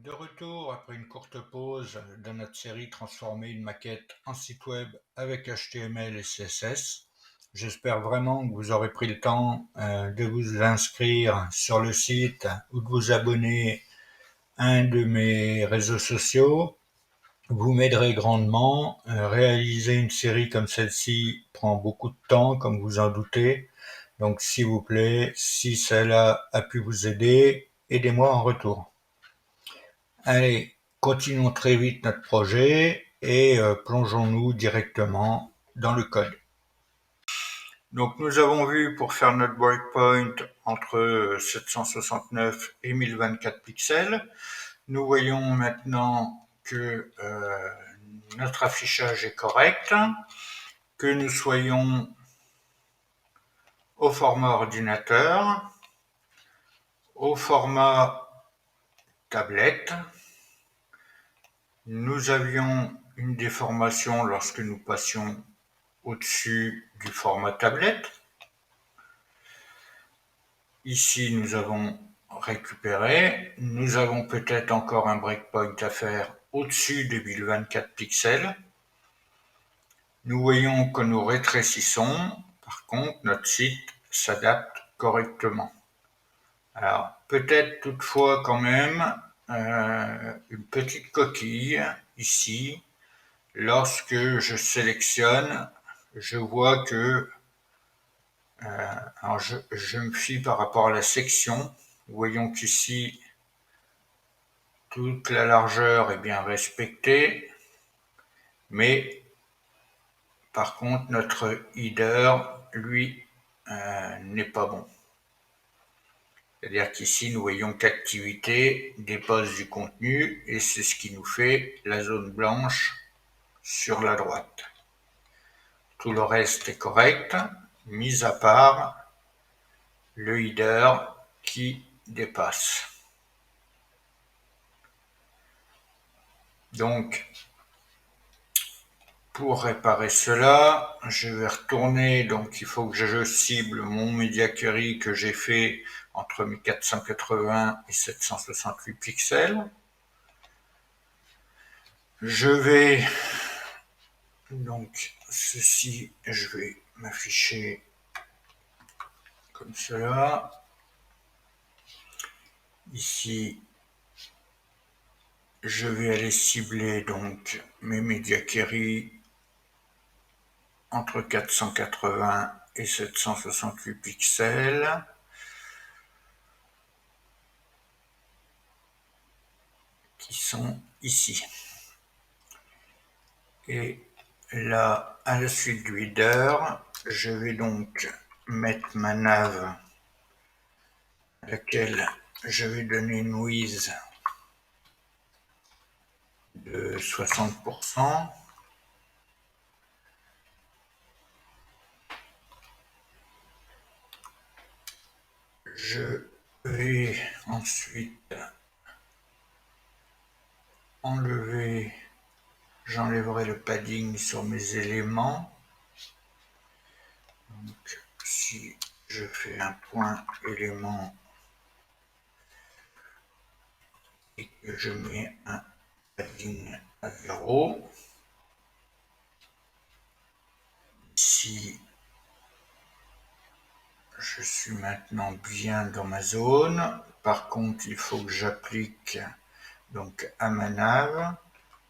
De retour après une courte pause de notre série Transformer une maquette en site web avec HTML et CSS. J'espère vraiment que vous aurez pris le temps de vous inscrire sur le site ou de vous abonner à un de mes réseaux sociaux. Vous m'aiderez grandement. Réaliser une série comme celle-ci prend beaucoup de temps, comme vous en doutez. Donc s'il vous plaît, si cela a pu vous aider, aidez-moi en retour. Allez, continuons très vite notre projet et plongeons-nous directement dans le code. Donc nous avons vu pour faire notre breakpoint entre 769 et 1024 pixels. Nous voyons maintenant que notre affichage est correct, que nous soyons au format ordinateur, au format tablette. Nous avions une déformation lorsque nous passions au-dessus du format tablette. Ici, nous avons récupéré. Nous avons peut-être encore un breakpoint à faire au-dessus des 1024 pixels. Nous voyons que nous rétrécissons. Par contre, notre site s'adapte correctement. Alors, peut-être toutefois quand même une petite coquille ici. Lorsque je sélectionne, je vois que alors je me fie par rapport à la section. Voyons qu'ici, toute la largeur est bien respectée, mais par contre, notre header, lui, n'est pas bon. C'est-à-dire qu'ici, nous voyons qu'activité dépose du contenu et c'est ce qui nous fait la zone blanche sur la droite. Tout le reste est correct, mis à part le header qui dépasse. Donc, pour réparer cela, je vais retourner, donc il faut que je cible mon Media Query que j'ai fait entre mes 480 et 768 pixels. Je vais, donc ceci, je vais m'afficher comme cela. Ici, je vais aller cibler donc mes Media Query entre 480 et 768 pixels. Qui sont ici. Et là, à la suite du header, je vais donc mettre ma nav à laquelle je vais donner une width de 60%. Je vais ensuite enlever, j'enlèverai le padding sur mes éléments. Donc, si je fais un point élément et que je mets un padding à 0, ici je suis maintenant bien dans ma zone. Par contre, il faut que j'applique donc à ma nav.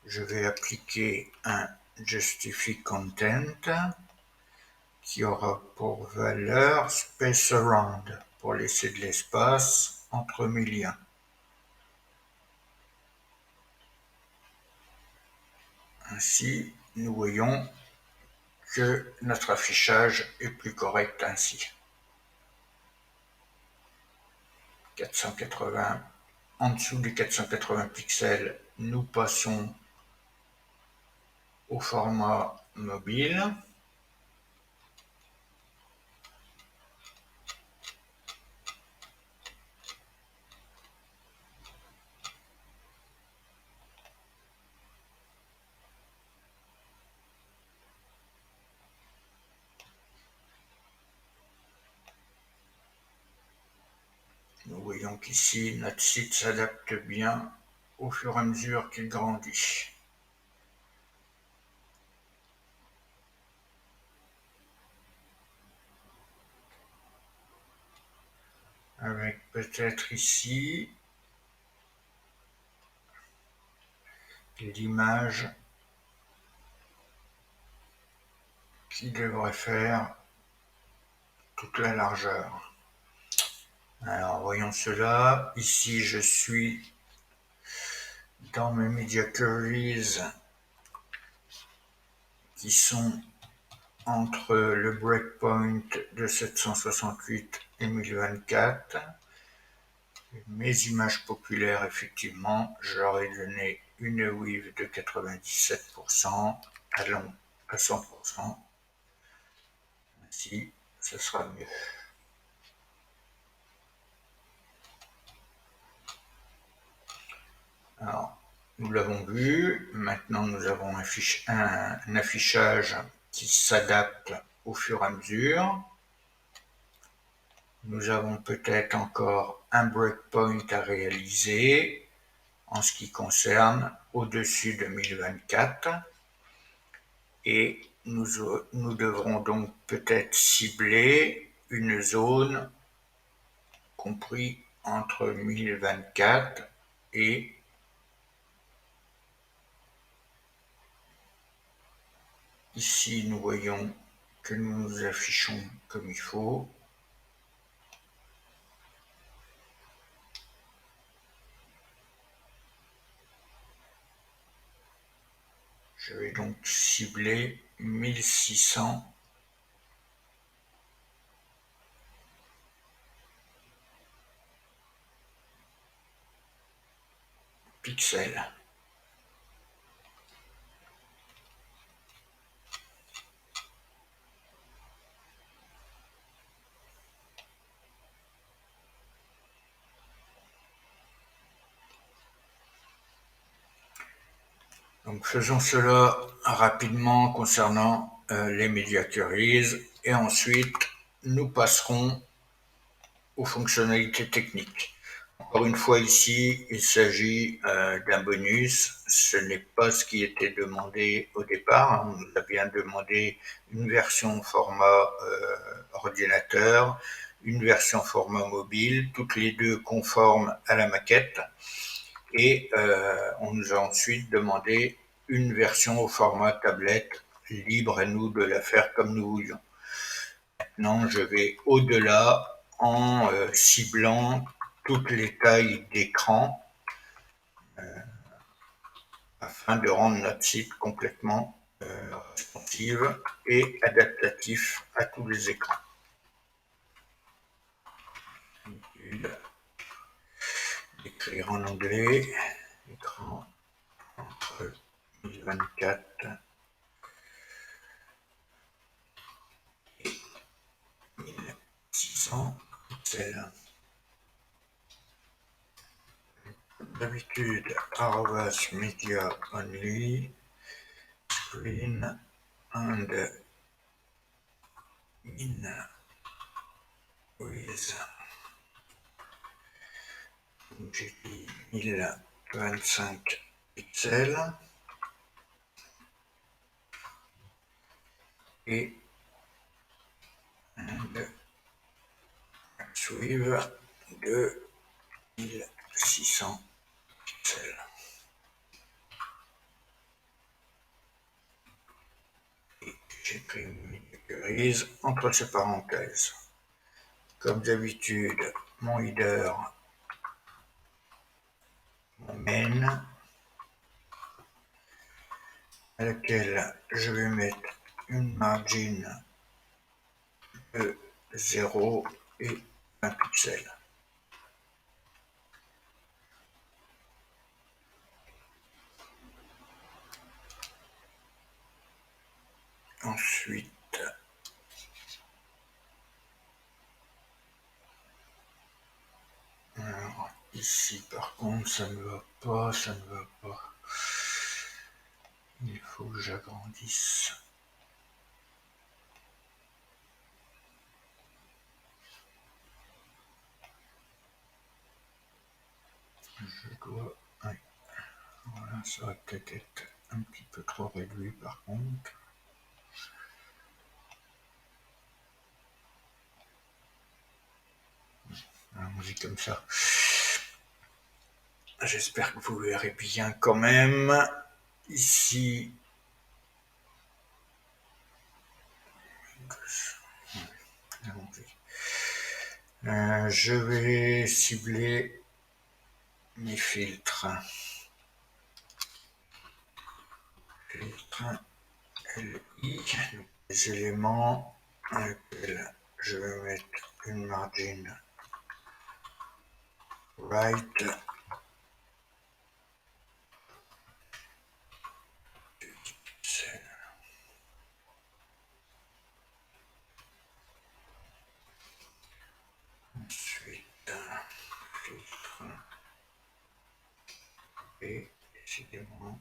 Je vais appliquer un justify content qui aura pour valeur space around pour laisser de l'espace entre mes liens. Ainsi, nous voyons que notre affichage est plus correct ainsi. 480, en dessous des 480 pixels, nous passons au format mobile. Nous voyons qu'ici, notre site s'adapte bien au fur et à mesure qu'il grandit. Avec peut-être ici l'image qui devrait faire toute la largeur. Alors voyons cela. Ici je suis dans mes Media Queries qui sont entre le breakpoint de 768 et 1024. Mes images populaires, effectivement, je leur ai donné une width de 97%, allons à 100%. Ainsi, ce sera mieux. Alors, nous l'avons vu, maintenant nous avons un affichage qui s'adapte au fur et à mesure. Nous avons peut-être encore un breakpoint à réaliser en ce qui concerne au-dessus de 1024 et nous devrons donc peut-être cibler une zone comprise entre 1024 et ici nous voyons que nous nous affichons comme il faut. Je vais donc cibler 1600 pixels. Donc faisons cela rapidement concernant les Media Queries et ensuite nous passerons aux fonctionnalités techniques. Encore une fois ici, il s'agit d'un bonus, ce n'est pas ce qui était demandé au départ, on nous a bien demandé une version format ordinateur, une version format mobile, toutes les deux conformes à la maquette, et on nous a ensuite demandé une version au format tablette, libre à nous de la faire comme nous voulions. Maintenant, je vais au-delà en ciblant toutes les tailles d'écran afin de rendre notre site complètement responsive et adaptatif à tous les écrans. Écrire en anglais, écran entre 1024 et 1600 pixels. D'habitude, media only, screen and in with j'ai dit 1025 pixels et and suivre de 1600 pixels. Et j'écris une grise entre ces parenthèses. Comme d'habitude, mon header, mon main, à laquelle je vais mettre une margin de 0 et 20 pixels. Ensuite, alors ici par contre ça ne va pas, ça ne va pas. Il faut que j'agrandisse. Je dois... Oui. Ça va peut-être être un petit peu trop réduit par contre. Allons-y comme ça. J'espère que vous verrez bien quand même. Ici, je vais cibler mes filtres. Filtre LI, les éléments dans lesquels je vais mettre une margin right. Ensuite, filtre et décidément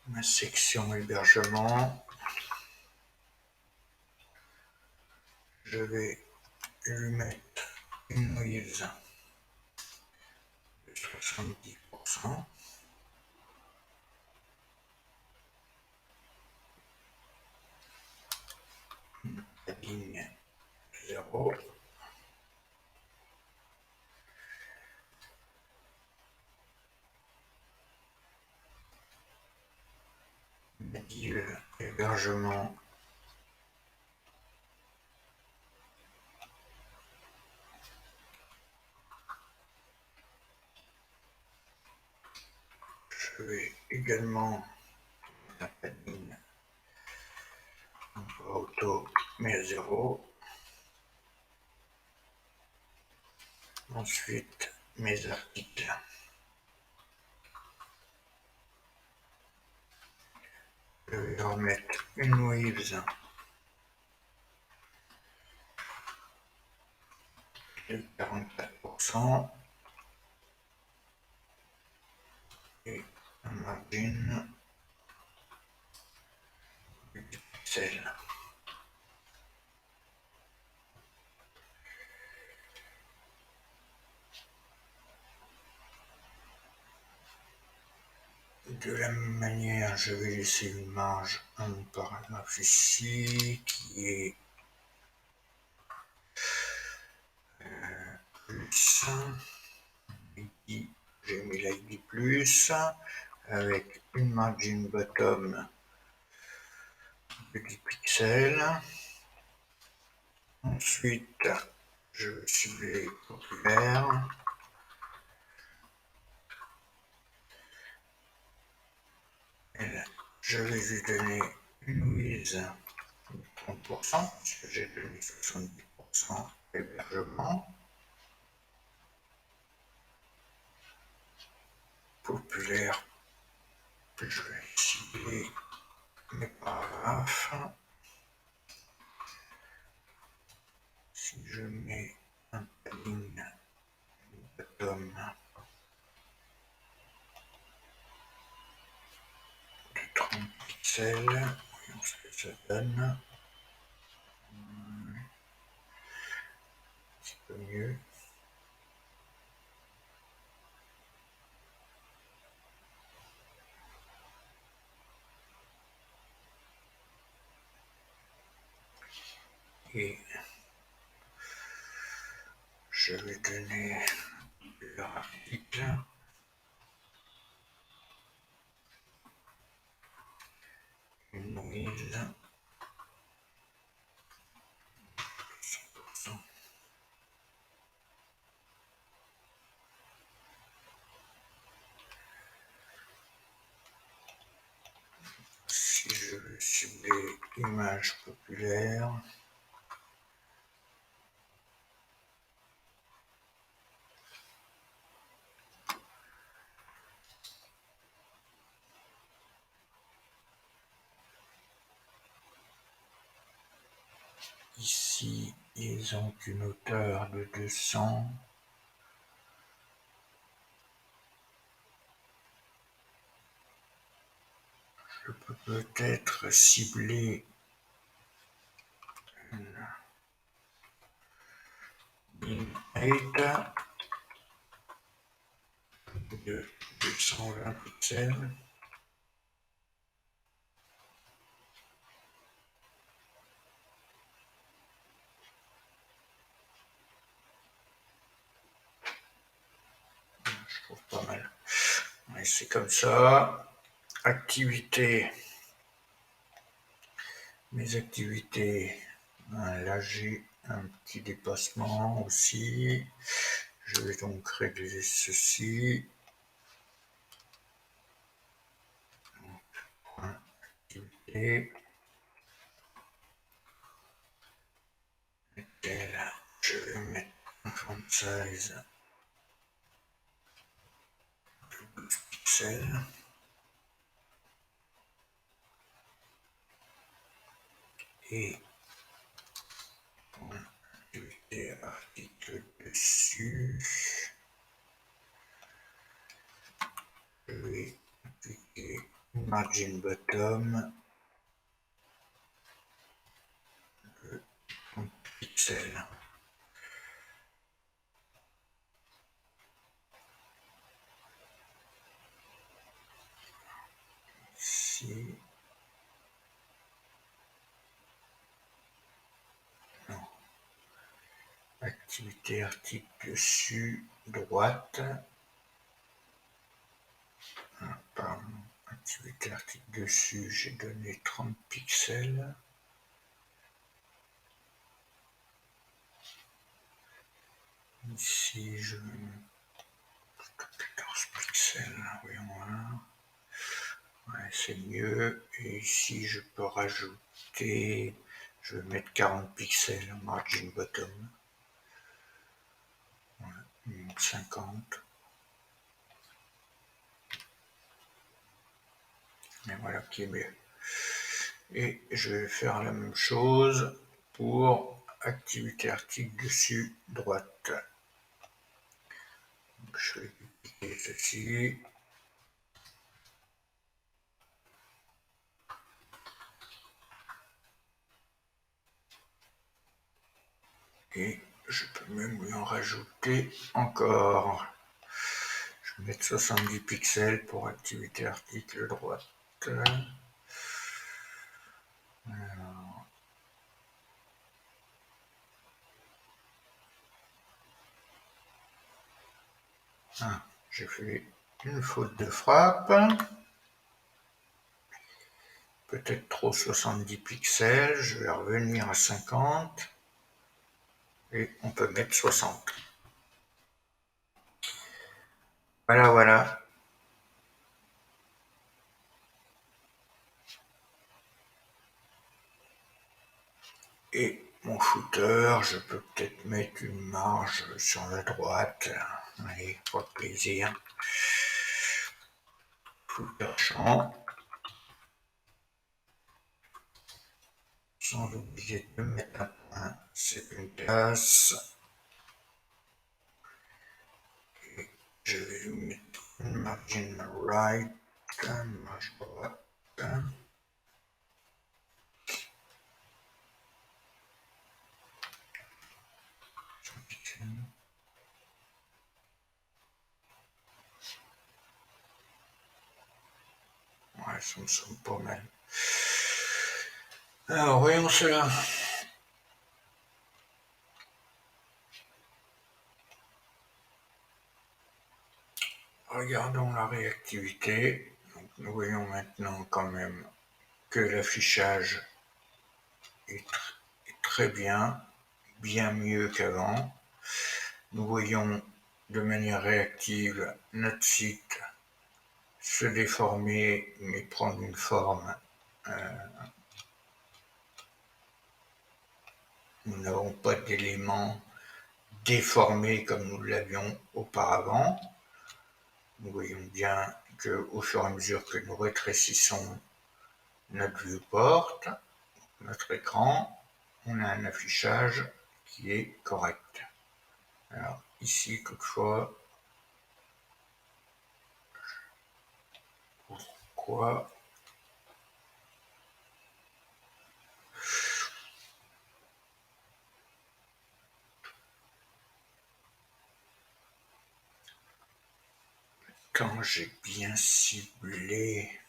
ma section hébergement. Je vais lui mettre une noise de 70%. Padding 0. Padding hébergement 0. Je vais également la padding auto mais à 0. Ensuite, mes articles. Je vais remettre une waves de 44% et un margin du pixel. De la même manière, je vais laisser une marge, un paragraphe ici qui est plus. J'ai mis l'ID plus avec une margin bottom de 10 pixels. Ensuite, je vais cibler populaire. Je vais lui donner une mise de 30%, parce que j'ai donné 70% d'hébergement. Populaire, je vais cibler mes paragraphes. Si je mets un padding bottom de 30 pixels, voyons ce que ça donne. Un petit peu mieux. Et je vais donner leur article. Une noise. 100%. Image populaire. Ici, ils ont une hauteur de 200. Je peux peut-être cibler une bitrate de 220 pixels. Je trouve pas mal. Et c'est comme ça. Activité. Mes activités. Là, j'ai un petit dépassement aussi. Je vais donc réduire ceci. Activité. Je vais mettre un font size de 12 pixels. Et activité article dessus. Je vais appliquer margin bottom de 30 pixels. Ici. Non. Activité article dessus, droite. Pardon. Activité article dessus, j'ai donné 30 pixels. Ici, je vais 14 pixels, voyons là. Ouais, c'est mieux. Et ici, je peux rajouter, je vais mettre 40 pixels en margin bottom. Ouais, 50. Et voilà qui est mieux. Et je vais faire la même chose pour activité article dessus, droite. Donc, je vais dupliquer ceci. Et je peux même lui en rajouter encore. Je vais mettre 70 pixels pour activité article droite. Alors, j'ai fait une faute de frappe. Peut-être trop 70 pixels. Je vais revenir à 50. Et on peut mettre 60. Voilà, voilà. Et mon footer, je peux peut-être mettre une marge sur la droite. Allez, pour le plaisir. Footer champ. Sans oublier de mettre un point. C'est une classe. Et je vais mettre une margin right. Marge droite. Ouais, ça me semble pas mal. Alors, voyons cela. Regardons la réactivité. Donc, nous voyons maintenant quand même que l'affichage est très bien mieux qu'avant. Nous voyons de manière réactive notre site se déformer mais prendre une forme nous n'avons pas d'éléments déformés comme nous l'avions auparavant. Nous voyons bien qu'au fur et à mesure que nous rétrécissons notre viewport, notre écran, on a un affichage qui est correct. Alors ici, toutefois, pourquoi quand j'ai bien ciblé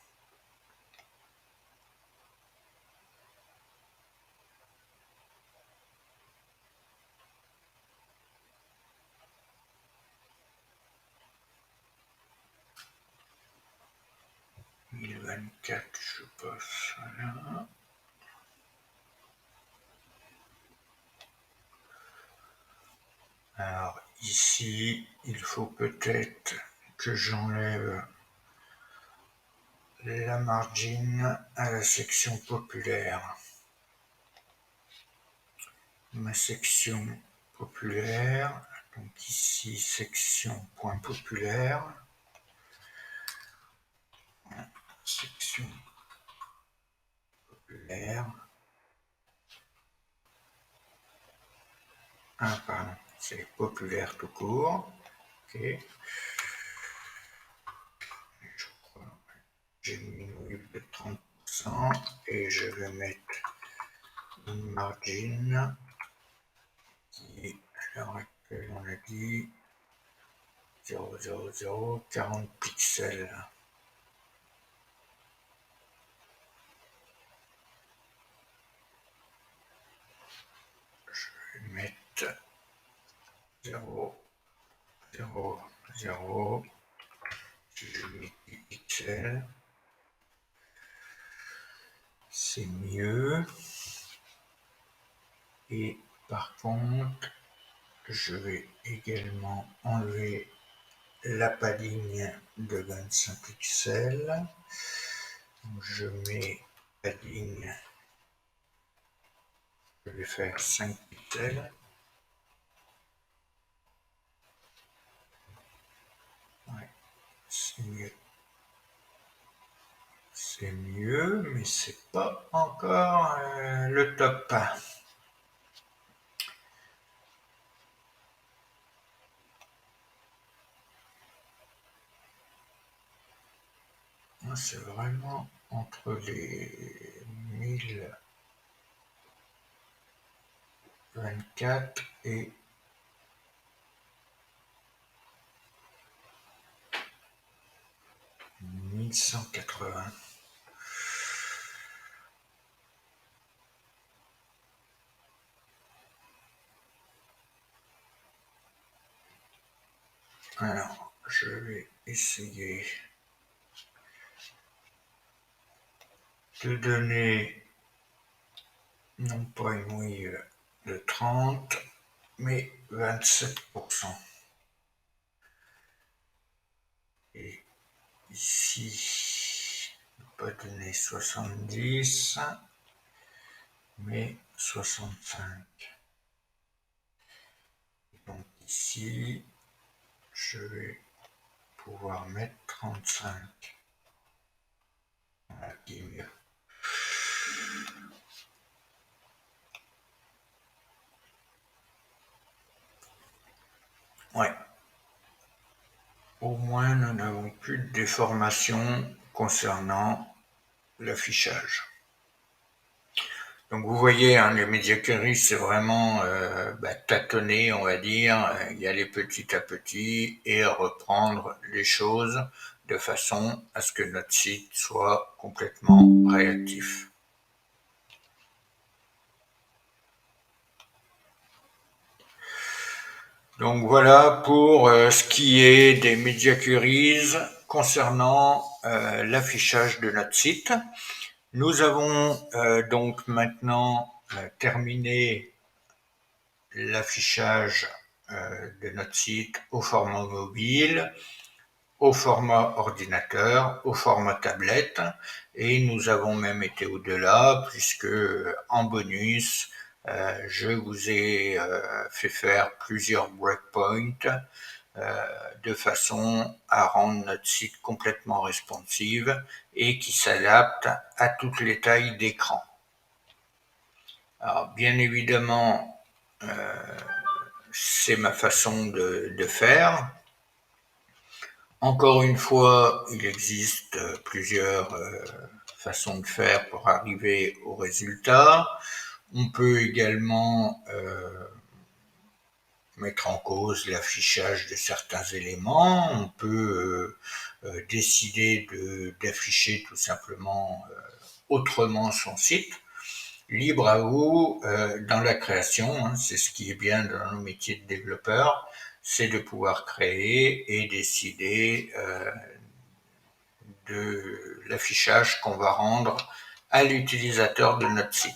« 1024 », je passe là. Alors ici, il faut peut-être que j'enlève la margin à la section populaire. Ma section populaire, donc ici section point populaire, section populaire, pardon, c'est populaire tout court, ok, je crois, j'ai mis de 30% et je vais mettre une margin qui est, à l'heure actuelle, on a dit 0,00, 40 pixels. Je vais mettre 0, 0, 0, je mets 10 pixels, c'est mieux. Et par contre, je vais également enlever la padding de 25 pixels. Donc je mets padding, je vais faire 5 pixels. Ouais, c'est mieux. C'est mieux, mais c'est pas encore le top. C'est vraiment entre les 1024 et 1180. Alors, je vais essayer de donner non pas une ouïe de 30, mais 27%. Et ici, ne pas donner 70, mais 65. Et donc ici, je vais pouvoir mettre 35. Voilà qui est mieux. Ouais. Au moins, nous n'avons plus de déformation concernant l'affichage. Donc vous voyez, hein, les media queries, c'est vraiment tâtonner, on va dire, y aller petit à petit et reprendre les choses de façon à ce que notre site soit complètement réactif. Donc voilà pour ce qui est des media queries concernant l'affichage de notre site. Nous avons donc maintenant terminé l'affichage de notre site au format mobile, au format ordinateur, au format tablette, et nous avons même été au-delà puisque en bonus, Je vous ai fait faire plusieurs breakpoints de façon à rendre notre site complètement responsive et qui s'adapte à toutes les tailles d'écran. Alors bien évidemment, c'est ma façon de faire. Encore une fois, il existe plusieurs façons de faire pour arriver au résultat. On peut également mettre en cause l'affichage de certains éléments. On peut décider d'afficher tout simplement autrement son site. Libre à vous dans la création, hein, c'est ce qui est bien dans nos métiers de développeur, c'est de pouvoir créer et décider de l'affichage qu'on va rendre à l'utilisateur de notre site.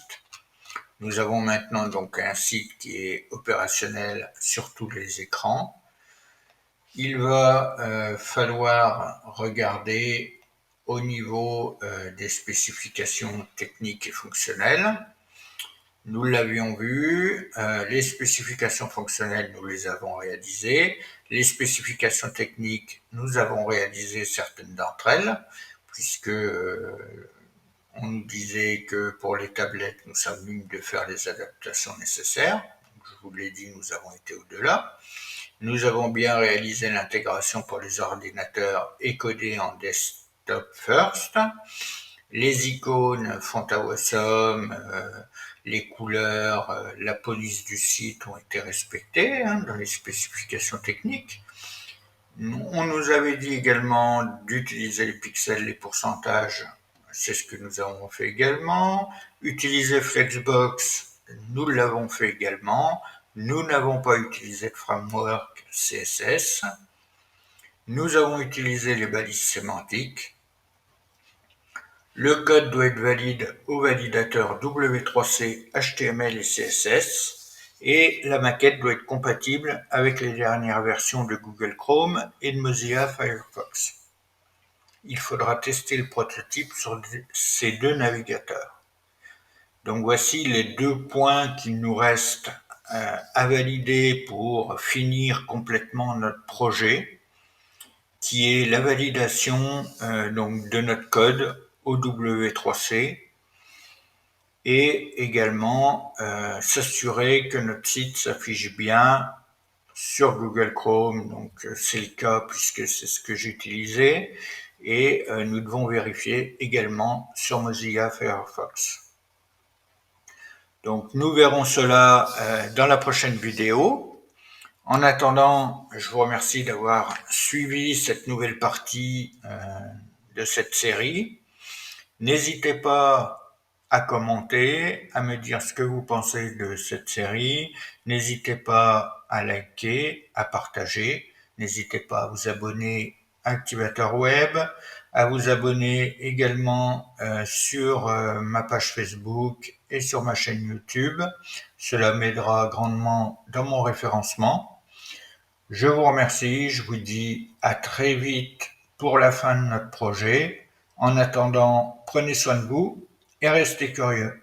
Nous avons maintenant donc un site qui est opérationnel sur tous les écrans. Il va falloir regarder au niveau des spécifications techniques et fonctionnelles. Nous l'avions vu, les spécifications fonctionnelles, nous les avons réalisées. Les spécifications techniques, nous avons réalisé certaines d'entre elles, puisque on nous disait que pour les tablettes, nous sommes venus de faire les adaptations nécessaires. Je vous l'ai dit, nous avons été au-delà. Nous avons bien réalisé l'intégration pour les ordinateurs et codé en desktop first. Les icônes font awesome, les couleurs, la police du site ont été respectées dans les spécifications techniques. On nous avait dit également d'utiliser les pixels, les pourcentages, c'est ce que nous avons fait également. Utiliser Flexbox, nous l'avons fait également. Nous n'avons pas utilisé de framework CSS. Nous avons utilisé les balises sémantiques. Le code doit être valide au validateur W3C, HTML et CSS. Et la maquette doit être compatible avec les dernières versions de Google Chrome et de Mozilla Firefox. Il faudra tester le prototype sur ces deux navigateurs. Donc voici les deux points qu'il nous reste à valider pour finir complètement notre projet, qui est la validation donc de notre code au W3C et également s'assurer que notre site s'affiche bien sur Google Chrome, donc c'est le cas puisque c'est ce que j'utilisais, et nous devons vérifier également sur Mozilla Firefox. Donc nous verrons cela dans la prochaine vidéo. En attendant, je vous remercie d'avoir suivi cette nouvelle partie de cette série. N'hésitez pas à commenter, à me dire ce que vous pensez de cette série. N'hésitez pas à liker, à partager. N'hésitez pas à vous abonner à Activateur Web, à vous abonner également sur ma page Facebook et sur ma chaîne YouTube. Cela m'aidera grandement dans mon référencement. Je vous remercie, je vous dis à très vite pour la fin de notre projet. En attendant, prenez soin de vous et restez curieux.